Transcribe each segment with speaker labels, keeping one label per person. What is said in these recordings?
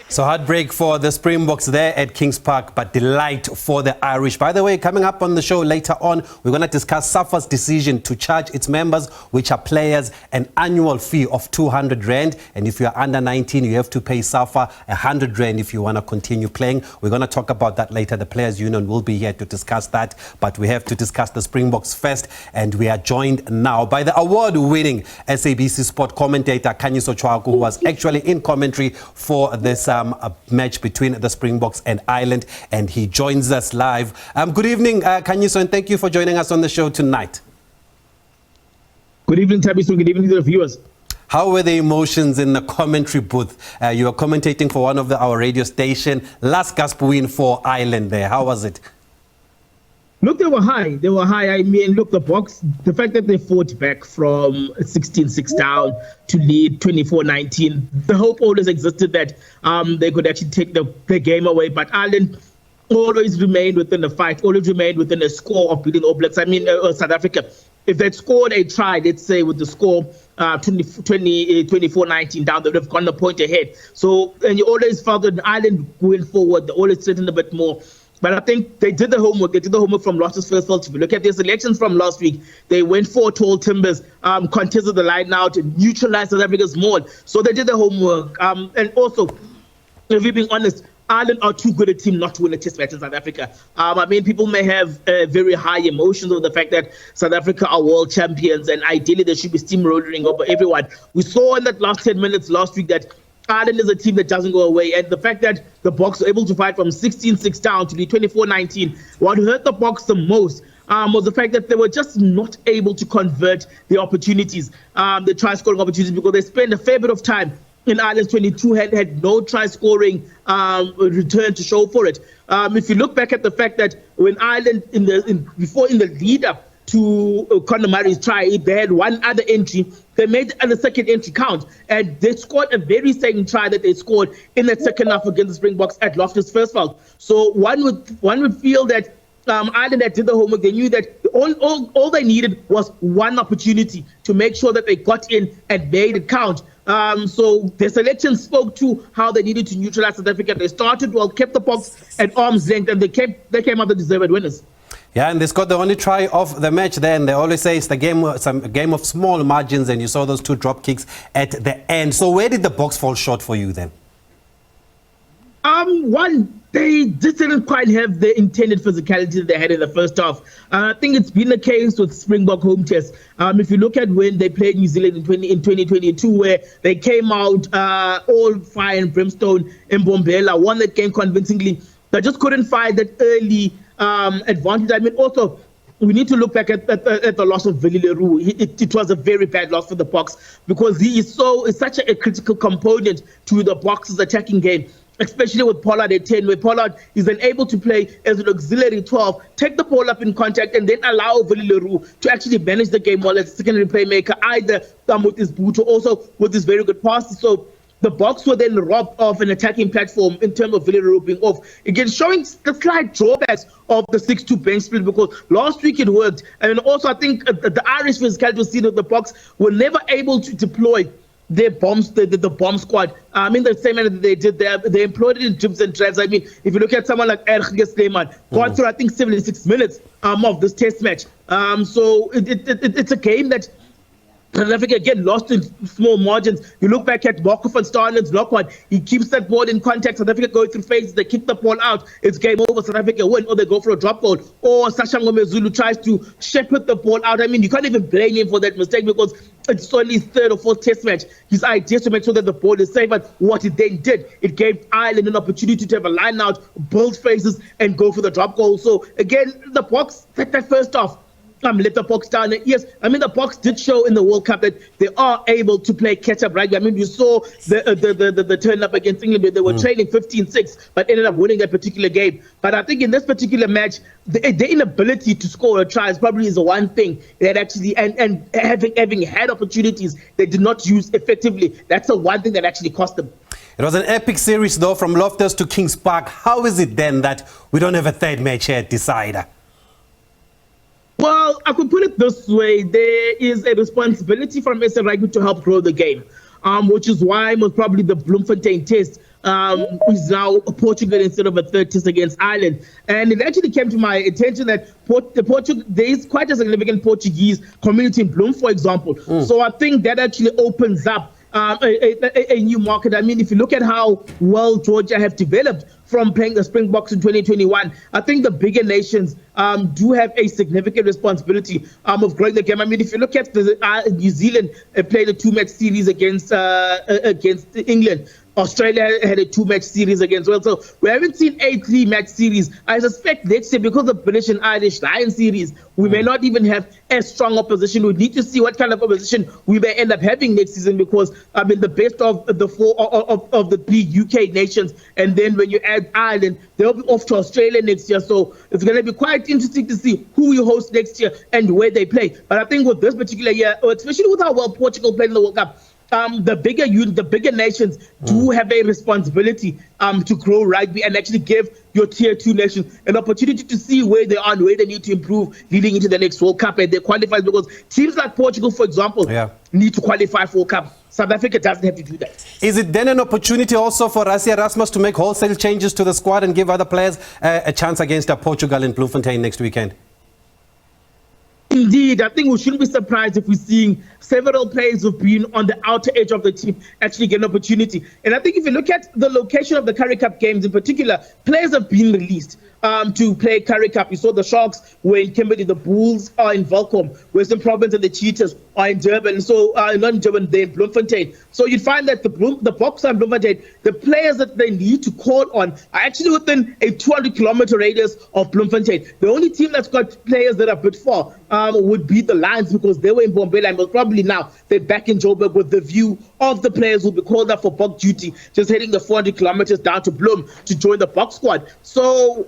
Speaker 1: So heartbreak for the Springboks there at Kings Park, but delight for the Irish. By the way, coming up on the show later on, we're going to discuss SAFA's decision to charge its members, which are players, an annual fee of 200 Rand. And if you're under 19, you have to pay SAFA 100 Rand if you want to continue playing. We're going to talk about that later. The Players Union will be here to discuss that. But we have to discuss the Springboks first. And we are joined now by the award-winning SABC sport commentator, Khanyiso Tshwaku, who was actually in commentary for this a match between the Springboks and Ireland, and he joins us live. Good evening, Khanyiso, and thank you for joining us on the show tonight.
Speaker 2: Good evening, Tabiso. Good evening to the viewers.
Speaker 1: How were the emotions in the commentary booth? You were commentating for one of our radio station. Last gasp win for Ireland there. How was it?
Speaker 2: Look, they were high. They were high. I mean, look, the Boks, the fact that they fought back from 16-6 down to lead 24-19, the hope always existed that they could actually take the game away. But Ireland always remained within the fight, always remained within a score of beating All Blacks. I mean, South Africa, if they'd scored a try, let's say, with the score 24-19 down, they would have gone a point ahead. So, and you always felt that Ireland going forward, they always threatened a bit more. But I think they did the homework. They did the homework from Loftus Versfeld. If you look at their selections from last week, they went for tall timbers, contested the line out, and neutralized South Africa's maul. So they did the homework. And also, if we're being honest, Ireland are too good a team not to win a test match in South Africa. I mean, people may have very high emotions over the fact that South Africa are world champions, and ideally they should be steamrolling over everyone. We saw in that last 10 minutes last week that Ireland is a team that doesn't go away, and the fact that the Boks were able to fight from 16-6 down to the 24-19, what hurt the Boks the most was the fact that they were just not able to convert the opportunities, the try-scoring opportunities, because they spent a fair bit of time in Ireland's 22 had no try-scoring return to show for it. If you look back at the fact that when Ireland before in the lead-up to Conor Murray's try, they had one other entry. They made the second entry count, and they scored a very same try that they scored in that second half against the Springboks at Loftus Versfeld. So one would feel that Ireland that did the homework, they knew that all they needed was one opportunity to make sure that they got in and made it count. So their selection spoke to how they needed to neutralize South Africa. They started well, kept the Boks at arm's length, and they came out the deserved winners.
Speaker 1: Yeah, and they scored the only try of the match there, and they always say it's a game of small margins, and you saw those two drop kicks at the end. So where did the Boks fall short for you then?
Speaker 2: One, they didn't quite have the intended physicality that they had in the first half. I think it's been the case with Springbok home test. If you look at when they played New Zealand in 2022, where they came out all fire and brimstone in Bombela, won that game convincingly. They just couldn't find that early advantage. I mean, also, we need to look back at the loss of Willie Leroux. It was a very bad loss for the Boks, because he is such a critical component to the Boks' attacking game, especially with Pollard at 10, where Pollard is then able to play as an auxiliary 12, take the ball up in contact, and then allow Willie Leroux to actually manage the game well as a secondary playmaker, either with his boot or also with his very good passes. So the Boks were then robbed of an attacking platform in terms of Willie Leroux being off. Again, showing the slight drawbacks of the 6-2 bench split, because last week it worked. And also, I think the Irish physicality was seen that the Boks were never able to deploy their bombs, the bomb squad. In the same manner that they did, they employed it in dribs and drives. I mean, if you look at someone like Erg Sleiman, gone through, I think, 76 minutes of this test match. So it's a game that South Africa again lost in small margins. You look back at Loftus Versfeld Stadium's lockout, he keeps that ball in contact. South Africa go through phases, they kick the ball out, it's game over, South Africa win, or they go for a drop goal. Or Sasha Ngomezulu tries to shepherd the ball out. I mean, you can't even blame him for that mistake, because it's only his third or fourth test match. His idea is to make sure that the ball is safe, but what it then did, it gave Ireland an opportunity to have a line out, build phases, and go for the drop goal. So again, the Boks, that first off, let the Boks down. Yes, I mean, the Boks did show in the World Cup that they are able to play catch-up rugby. I mean, you saw the turn-up against England where they were trailing 15-6, but ended up winning that particular game. But I think in this particular match, the inability to score a try probably is the one thing that actually, and having had opportunities they did not use effectively, that's the one thing that actually cost them.
Speaker 1: It was an epic series, though, from Loftus to Kings Park. How is it then that we don't have a third match here at Decider?
Speaker 2: Well, I could put it this way. There is a responsibility from SA Rugby to help grow the game, which is why most probably the Bloemfontein test is now Portugal instead of a third test against Ireland. And it actually came to my attention that there is quite a significant Portuguese community in Bloem, for example. So I think that actually opens up a new market. I mean, if you look at how well Georgia have developed from playing the Springboks in 2021, I think the bigger nations do have a significant responsibility of growing the game. I mean, if you look at New Zealand played a 2-match series against England. Australia had a 2-match series against Wales. So we haven't seen a 3-match series. I suspect next year, because of British and Irish Lion series, we may not even have as strong opposition. We need to see what kind of opposition we may end up having next season, because I mean, the best of the four of the 3 UK nations, and then when you add Ireland, they'll be off to Australia next year. So it's going to be quite interesting to see who we host next year and where they play. But I think with this particular year, especially with how well Portugal played in the World Cup, the bigger nations do have a responsibility to grow rugby and actually give your tier 2 nations an opportunity to see where they are and where they need to improve leading into the next World Cup, and they qualify, because teams like Portugal, for example, need to qualify for World Cup. South Africa doesn't have to do that.
Speaker 1: Is it then an opportunity also for Rassie Erasmus to make wholesale changes to the squad and give other players a chance against Portugal in Bloemfontein next weekend?
Speaker 2: Indeed, I think we shouldn't be surprised if we're seeing several players who've been on the outer edge of the team actually get an opportunity. And I think if you look at the location of the Currie Cup games in particular, players have been released to play Currie Cup. You saw the Sharks were in Kimberley, the Bulls are in Volcom, Western Province and the Cheetahs are in Durban. So not in Durban, they're in Bloemfontein. So you'd find that the Boks and Bloemfontein, the players that they need to call on are actually within a 200-kilometer radius of Bloemfontein. The only team that's got players that are a bit far would be the Lions, because they were in Bombeland, but probably now they're back in Joburg, with the view of the players who will be called up for Bok duty, just heading the 400 kilometers down to Bloem to join the Boks squad. So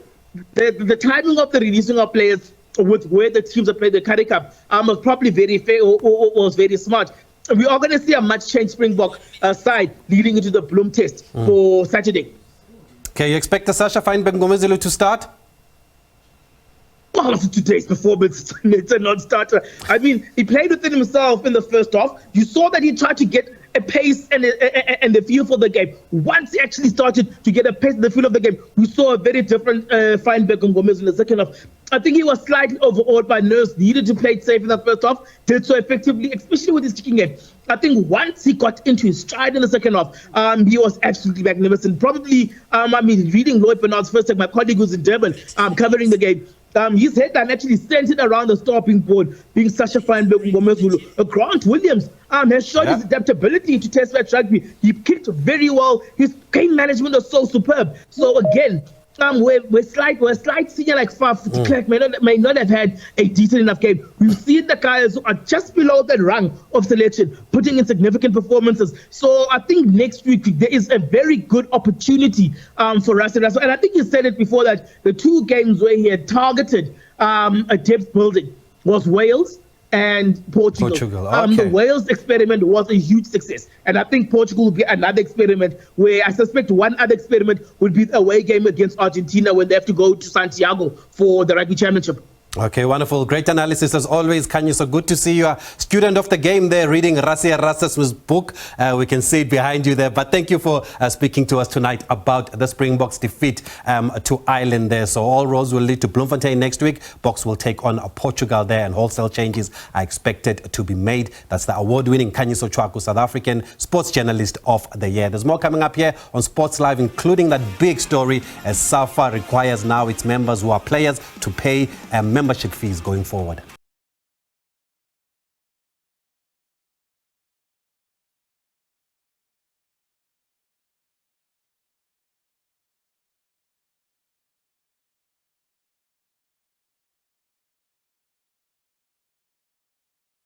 Speaker 2: the timing of the releasing of players with where the teams are playing the Currie Cup was probably very fair, or was very smart. We are going to see a much changed Springbok side leading into the Bloem test for Saturday.
Speaker 1: Okay, you expect the Sasha Feinberg-Ngomezulu to start?
Speaker 2: Well, after today's performance, it's a non-starter. I mean, he played within himself in the first half. You saw that he tried to get a pace and the feel for the game. Once he actually started to get a pace and the feel of the game, we saw a very different Feinberg-Ngomezulu in the second half. I think he was slightly overawed by nerves, needed to play it safe in the first half, did so effectively, especially with his kicking game. I think once he got into his stride in the second half, he was absolutely magnificent. Probably, I mean, reading Lloyd Bernard's first take, my colleague who's in Durban, covering the game, his headline actually centered around the stopping board, being Sasha Feinberg-Ngomezulu. Grant Williams has shown his adaptability to test match rugby. He kicked very well. His game management was so superb. So again, we're slight senior like Faf de Klerk may not have had a decent enough game. We've seen the guys who are just below that rung of selection putting in significant performances. So I think next week there is a very good opportunity for Rassie Erasmus. And I think he said it before that the 2 games where he had targeted a depth building was Wales and Portugal.
Speaker 1: Okay.
Speaker 2: The Wales experiment was a huge success. And I think Portugal will be another experiment, where I suspect one other experiment would be the away game against Argentina when they have to go to Santiago for the Rugby Championship.
Speaker 1: Okay, wonderful. Great analysis as always, Khanyiso. Good to see you. A student of the game there, reading Rassie Erasmus' book. We can see it behind you there. But thank you for speaking to us tonight about the Springboks' defeat to Ireland there. So all roads will lead to Bloemfontein next week. Boks will take on Portugal there, and wholesale changes are expected to be made. That's the award-winning Khanyiso Tshwaku, South African Sports Journalist of the Year. There's more coming up here on Sports Live, including that big story as SAFA requires now its members who are players to pay membership fees going forward.